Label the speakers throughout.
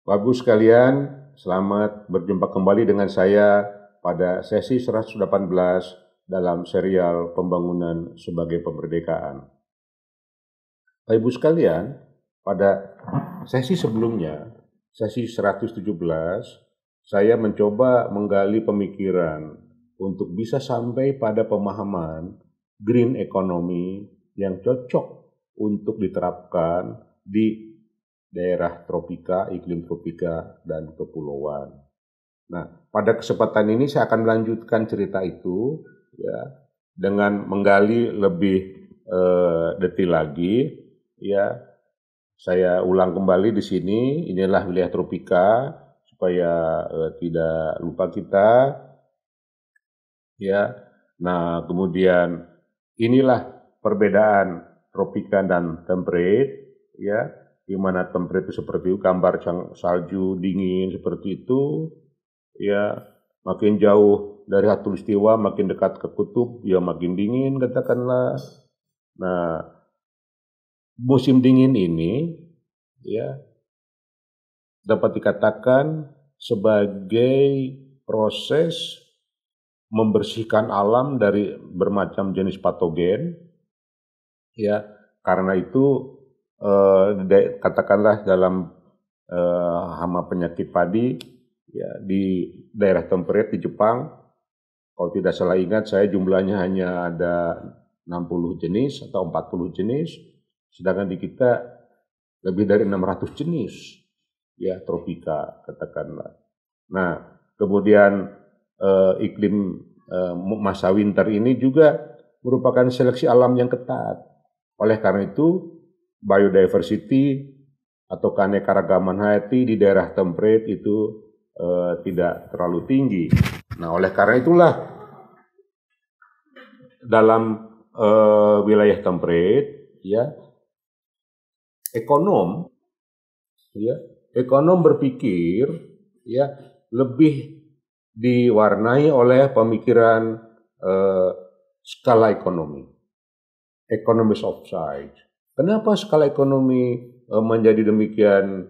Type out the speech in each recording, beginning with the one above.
Speaker 1: Bapak Ibu sekalian, selamat berjumpa kembali dengan saya pada sesi 118 dalam serial Pembangunan sebagai Kemerdekaan. Bapak Ibu sekalian, pada sesi sebelumnya, sesi 117, saya mencoba menggali pemikiran untuk bisa sampai pada pemahaman green economy yang cocok untuk diterapkan di daerah tropika, iklim tropika, dan kepulauan. Nah, pada kesempatan ini saya akan melanjutkan cerita itu ya dengan menggali lebih detail lagi. Ya, saya ulang kembali di sini. Inilah wilayah tropika supaya tidak lupa kita. Ya, nah kemudian inilah perbedaan tropika dan temperate. Ya, di mana temperate itu seperti itu, gambar salju dingin seperti itu, ya makin jauh dari khatulistiwa makin dekat ke kutub, ya makin dingin katakanlah. Nah, musim dingin ini, ya dapat dikatakan sebagai proses membersihkan alam dari bermacam jenis patogen, ya karena itu katakanlah dalam hama penyakit padi ya di daerah temperate di Jepang, kalau tidak salah ingat saya jumlahnya hanya ada 60 jenis atau 40 jenis, sedangkan di kita lebih dari 600 jenis ya tropika katakanlah. Nah, kemudian iklim masa winter ini juga merupakan seleksi alam yang ketat. Oleh karena itu, biodiversity atau keanekaragaman hayati di daerah temperate itu tidak terlalu tinggi. Nah, oleh karena itulah dalam wilayah temperate, ya ekonom berpikir, ya lebih diwarnai oleh pemikiran skala ekonomi, economies of size. Kenapa skala ekonomi menjadi demikian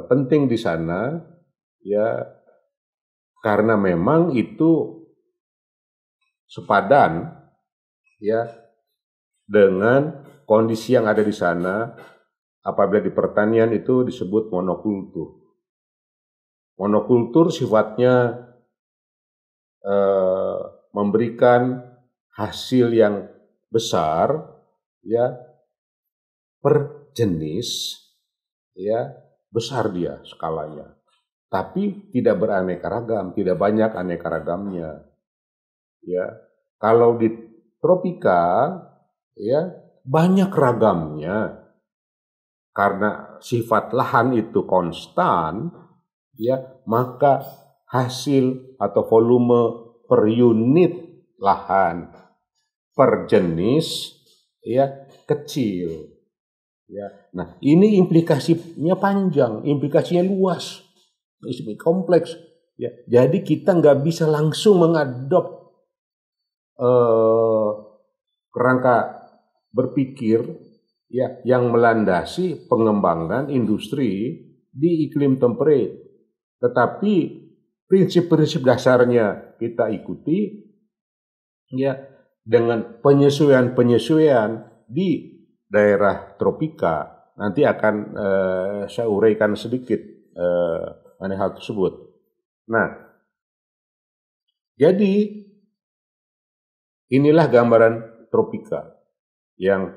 Speaker 1: penting di sana? Ya, karena memang itu sepadan ya dengan kondisi yang ada di sana. Apabila di pertanian itu disebut monokultur. Monokultur sifatnya memberikan hasil yang besar ya per jenis, ya besar dia skalanya, tapi tidak beraneka ragam, tidak banyak aneka ragamnya. Ya, kalau di tropika ya banyak ragamnya karena sifat lahan itu konstan, ya maka hasil atau volume per unit lahan per jenis ya kecil. Ya, nah ini implikasinya panjang, implikasinya luas, kompleks. Ya, jadi kita nggak bisa langsung mengadop kerangka berpikir ya yang melandasi pengembangan industri di iklim temperate. Tetapi prinsip-prinsip dasarnya kita ikuti ya dengan penyesuaian-penyesuaian di daerah tropika. Nanti akan saya uraikan sedikit mengenai hal tersebut. Nah, jadi inilah gambaran tropika yang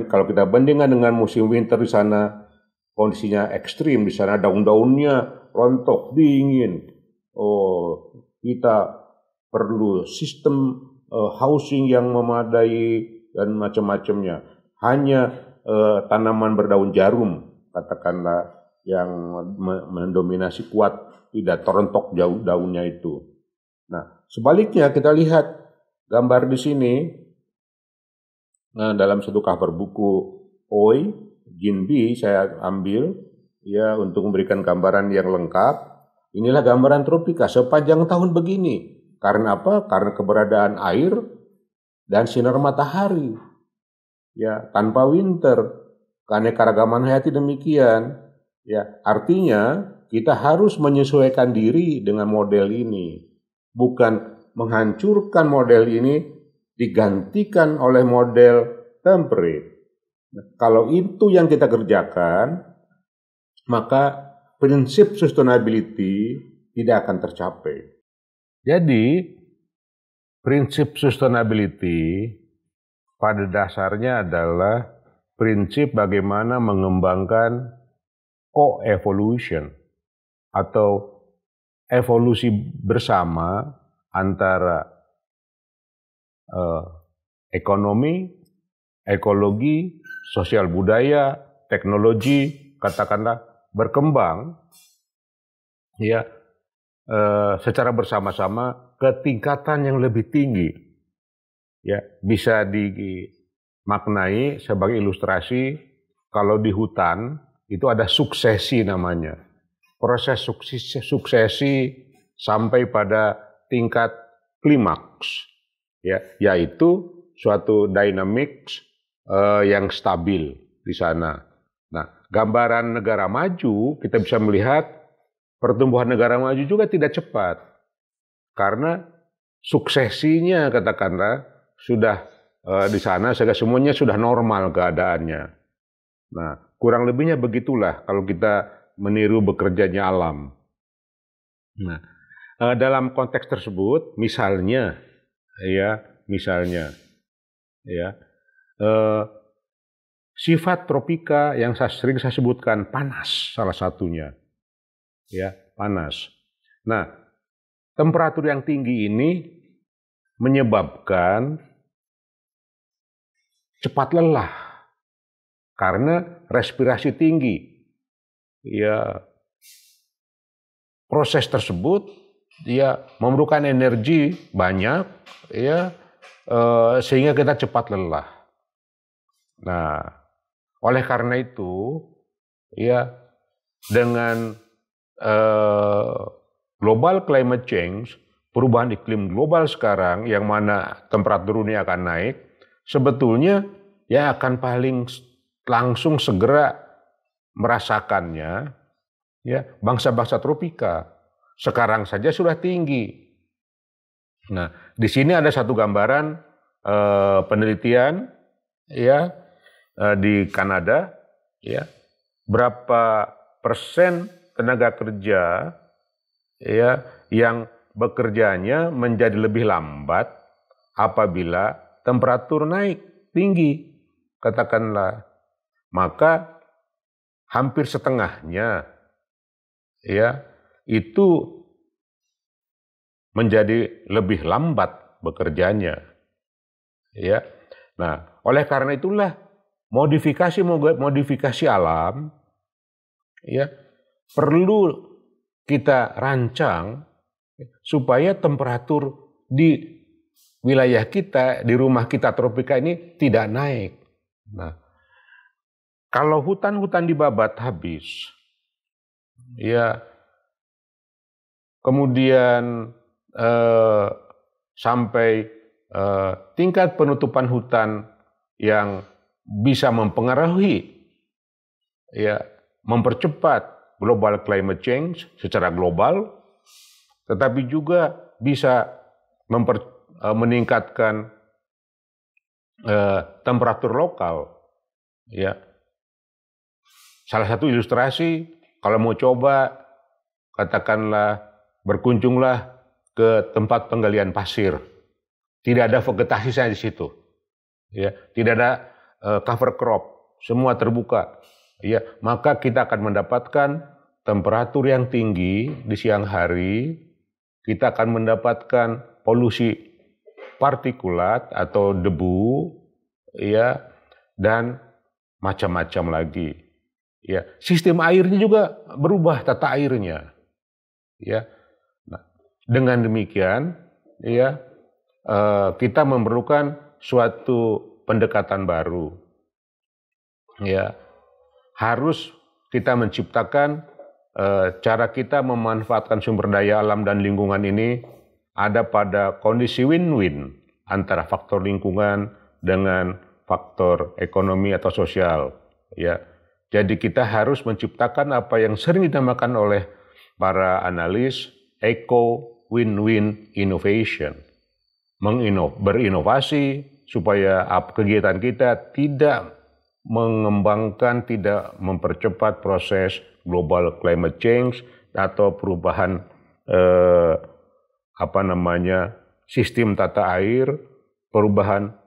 Speaker 1: kalau kita bandingkan dengan musim winter di sana, kondisinya ekstrim, di sana daun-daunnya rontok, dingin. Oh, kita perlu sistem housing yang memadai dan macam-macamnya. Hanya tanaman berdaun jarum, katakanlah, yang mendominasi kuat, tidak terontok jauh daunnya itu. Nah, sebaliknya kita lihat gambar di sini. Nah, dalam satu cover buku Oi, Jinbi saya ambil ya untuk memberikan gambaran yang lengkap. Inilah gambaran tropika sepanjang tahun begini. Karena apa? Karena keberadaan air dan sinar matahari. Ya, tanpa winter, keanekaragaman hayati demikian. Ya, artinya kita harus menyesuaikan diri dengan model ini, bukan menghancurkan model ini digantikan oleh model temperate. Nah, kalau itu yang kita kerjakan, maka prinsip sustainability tidak akan tercapai. Jadi, prinsip sustainability pada dasarnya adalah prinsip bagaimana mengembangkan co-evolution atau evolusi bersama antara ekonomi, ekologi, sosial budaya, teknologi, katakanlah berkembang ya secara bersama-sama ke tingkatan yang lebih tinggi. Ya, bisa dimaknai sebagai ilustrasi kalau di hutan itu ada suksesi namanya. Proses suksesi sampai pada tingkat klimaks, ya, yaitu suatu dynamics yang stabil di sana. Nah, gambaran negara maju kita bisa melihat pertumbuhan negara maju juga tidak cepat karena suksesinya katakanlah sudah di sana sehingga semuanya sudah normal keadaannya. Nah, kurang lebihnya begitulah kalau kita meniru bekerjanya alam. Nah, dalam konteks tersebut, misalnya, sifat tropika yang sering saya sebutkan panas salah satunya, ya panas. Nah, temperatur yang tinggi ini menyebabkan cepat lelah karena respirasi tinggi. Ya, proses tersebut ya memerlukan energi banyak, ya sehingga kita cepat lelah. Nah, oleh karena itu, ya dengan global climate change, perubahan iklim global sekarang yang mana temperatur dunia akan naik, sebetulnya ya akan paling langsung segera merasakannya ya bangsa-bangsa tropika. Sekarang saja sudah tinggi. Nah, di sini ada satu gambaran penelitian ya di Kanada ya berapa persen tenaga kerja ya yang bekerjanya menjadi lebih lambat apabila temperatur naik tinggi katakanlah, maka hampir setengahnya ya itu menjadi lebih lambat bekerjanya ya. Nah, oleh karena itulah modifikasi alam ya perlu kita rancang supaya temperatur di wilayah kita, di rumah kita tropika ini tidak naik. Nah, kalau hutan-hutan dibabat habis, ya kemudian sampai tingkat penutupan hutan yang bisa mempengaruhi, ya mempercepat global climate change secara global, tetapi juga bisa meningkatkan temperatur lokal. Ya, salah satu ilustrasi kalau mau coba katakanlah berkunjunglah ke tempat penggalian pasir, tidak ada vegetasi saya di situ, ya, tidak ada cover crop, semua terbuka, ya, maka kita akan mendapatkan temperatur yang tinggi di siang hari, kita akan mendapatkan polusi partikulat atau debu, ya, dan macam-macam lagi. Ya, sistem airnya juga berubah tata airnya. Ya, nah, dengan demikian, ya, kita memerlukan suatu pendekatan baru. Ya, harus kita menciptakan cara kita memanfaatkan sumber daya alam dan lingkungan ini ada pada kondisi win-win antara faktor lingkungan dengan faktor ekonomi atau sosial. Ya, Jadi kita harus menciptakan apa yang sering dinamakan oleh para analis eco-win-win innovation. Berinovasi supaya kegiatan kita tidak mengembangkan, tidak mempercepat proses global climate change atau perubahan sistem tata air, perubahan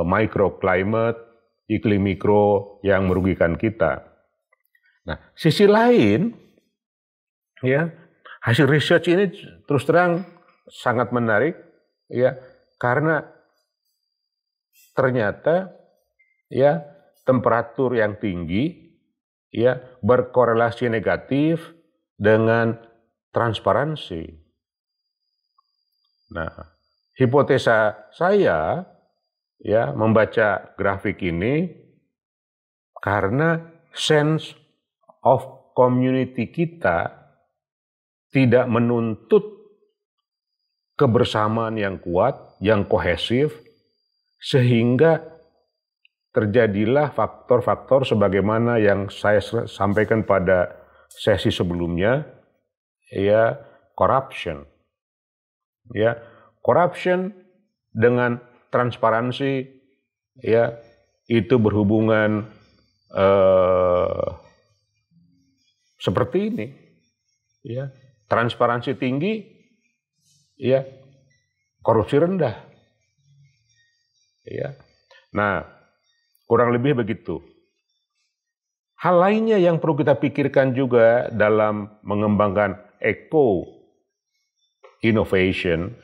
Speaker 1: microclimate, iklim mikro yang merugikan kita. Nah, sisi lain, ya, hasil research ini terus terang sangat menarik, ya, karena ternyata, ya, temperatur yang tinggi, ya, berkorelasi negatif dengan transparansi. Nah, hipotesa saya, ya, membaca grafik ini karena sense of community kita tidak menuntut kebersamaan yang kuat, yang kohesif, sehingga terjadilah faktor-faktor sebagaimana yang saya sampaikan pada sesi sebelumnya, ya, corruption. Ya, corruption dengan transparansi, ya, itu berhubungan seperti ini, ya, transparansi tinggi, ya, korupsi rendah, ya. Nah, kurang lebih begitu. Hal lainnya yang perlu kita pikirkan juga dalam mengembangkan eco-innovation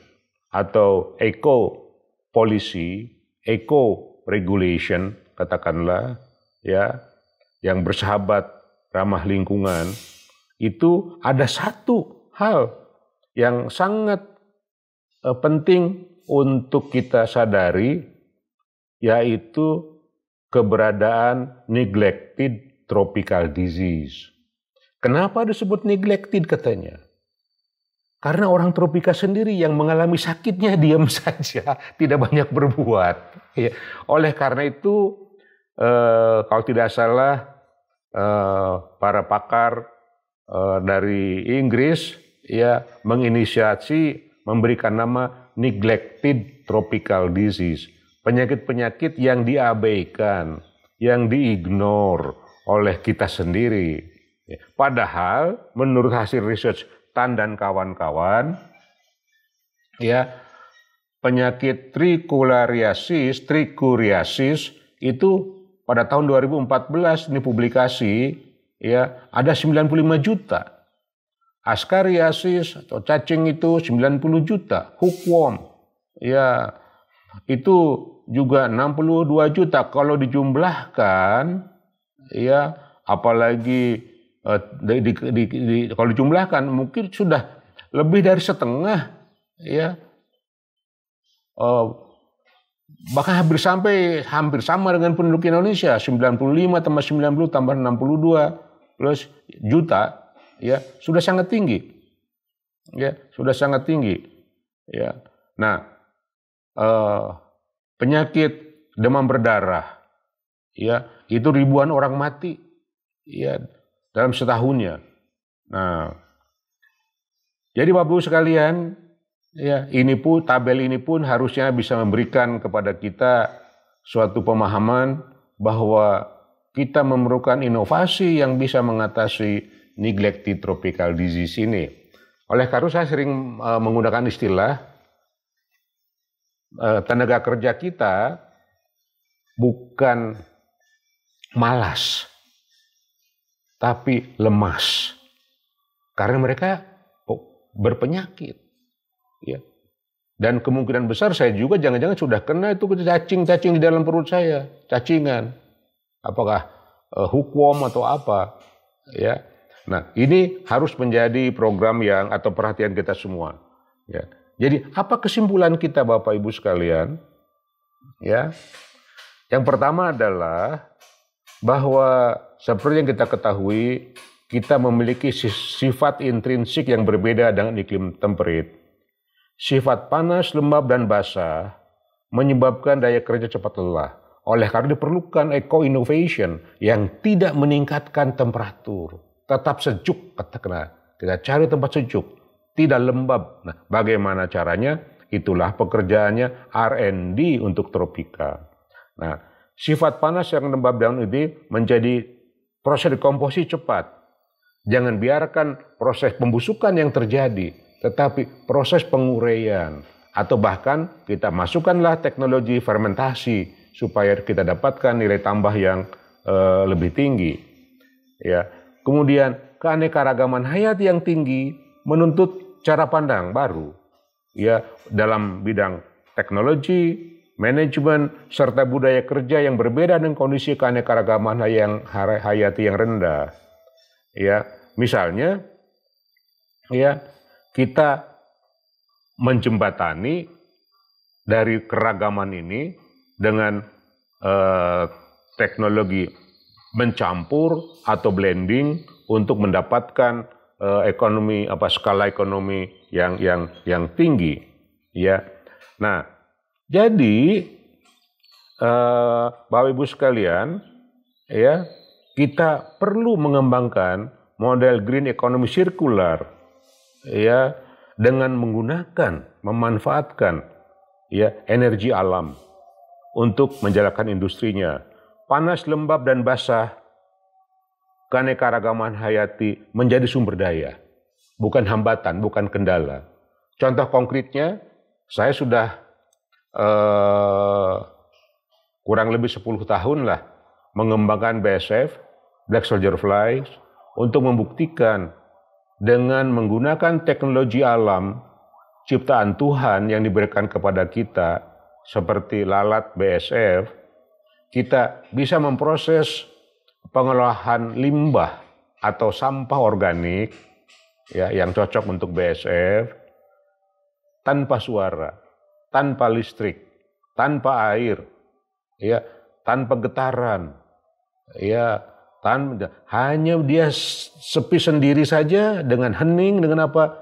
Speaker 1: atau eco-policy, eco-regulation, katakanlah, ya, yang bersahabat, ramah lingkungan, itu ada satu hal yang sangat penting untuk kita sadari, yaitu keberadaan neglected tropical disease. Kenapa disebut neglected katanya? Karena orang tropika sendiri yang mengalami sakitnya diam saja, tidak banyak berbuat. Ya. Oleh karena itu, kalau tidak salah, para pakar dari Inggris, ya, menginisiasi memberikan nama neglected tropical disease. Penyakit-penyakit yang diabaikan, yang diignore oleh kita sendiri. Padahal menurut hasil research Tan dan kawan-kawan, ya, penyakit trichulariasis itu pada tahun 2014 ini publikasi, ya, ada 95 juta. Ascariasis atau cacing itu 90 juta. Hookworm, ya, itu juga 62 juta. Kalau dijumlahkan, ya, apalagi kalau dijumlahkan mungkin sudah lebih dari setengah, ya, bahkan hampir sama dengan penduduk Indonesia, 95 tambah 90 tambah 62 plus juta, ya, sudah sangat tinggi, ya, sudah sangat tinggi, ya. Nah, penyakit demam berdarah, ya, itu ribuan orang mati, ya, dalam setahunnya. Nah, jadi Bapak Ibu sekalian, ya, tabel ini pun harusnya bisa memberikan kepada kita suatu pemahaman bahwa kita memerlukan inovasi yang bisa mengatasi neglected tropical disease ini. Oleh karena saya sering menggunakan istilah tenaga kerja kita bukan malas, tapi lemas. Karena mereka berpenyakit. Ya. Dan kemungkinan besar saya juga jangan-jangan sudah kena itu cacing di dalam perut saya. Cacingan. Apakah hookworm atau apa. Ya. Nah, ini harus menjadi program atau perhatian kita semua. Ya. Jadi apa kesimpulan kita Bapak Ibu sekalian? Ya. Yang pertama adalah bahwa seperti yang kita ketahui, kita memiliki sifat intrinsik yang berbeda dengan iklim temperate. Sifat panas, lembab, dan basah menyebabkan daya kerja cepat lelah. Oleh karena diperlukan eco-innovation yang tidak meningkatkan temperatur. Tetap sejuk, katakanlah. Kita cari tempat sejuk, tidak lembab. Nah, bagaimana caranya? Itulah pekerjaannya R&D untuk tropika. Nah, sifat panas yang lembab daun ini menjadi proses dekomposisi cepat. Jangan biarkan proses pembusukan yang terjadi, tetapi proses penguraian. Atau bahkan kita masukkanlah teknologi fermentasi supaya kita dapatkan nilai tambah yang lebih tinggi. Ya. Kemudian keanekaragaman hayati yang tinggi menuntut cara pandang baru. Ya, dalam bidang teknologi, manajemen, serta budaya kerja yang berbeda dengan kondisi keanekaragaman hayati yang rendah. Ya, misalnya, ya kita menjembatani dari keragaman ini dengan teknologi mencampur atau blending untuk mendapatkan skala ekonomi yang tinggi, ya. Nah, jadi Bapak Ibu sekalian, ya, kita perlu mengembangkan model green economy circular, ya, dengan memanfaatkan ya energi alam untuk menjalankan industrinya. Panas, lembab, dan basah, keanekaragaman hayati menjadi sumber daya, bukan hambatan, bukan kendala. Contoh konkretnya, saya sudah kurang lebih 10 tahun lah mengembangkan BSF, Black Soldier Flies, untuk membuktikan dengan menggunakan teknologi alam, ciptaan Tuhan yang diberikan kepada kita, seperti lalat BSF, kita bisa memproses pengolahan limbah atau sampah organik ya, yang cocok untuk BSF tanpa suara, tanpa listrik, tanpa air, ya, tanpa getaran, ya, hanya dia sepi sendiri saja dengan hening, dengan apa?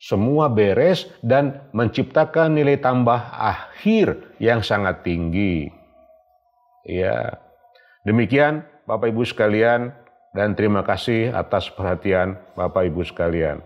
Speaker 1: Semua beres dan menciptakan nilai tambah akhir yang sangat tinggi. Ya, demikian Bapak Ibu sekalian, dan terima kasih atas perhatian Bapak Ibu sekalian.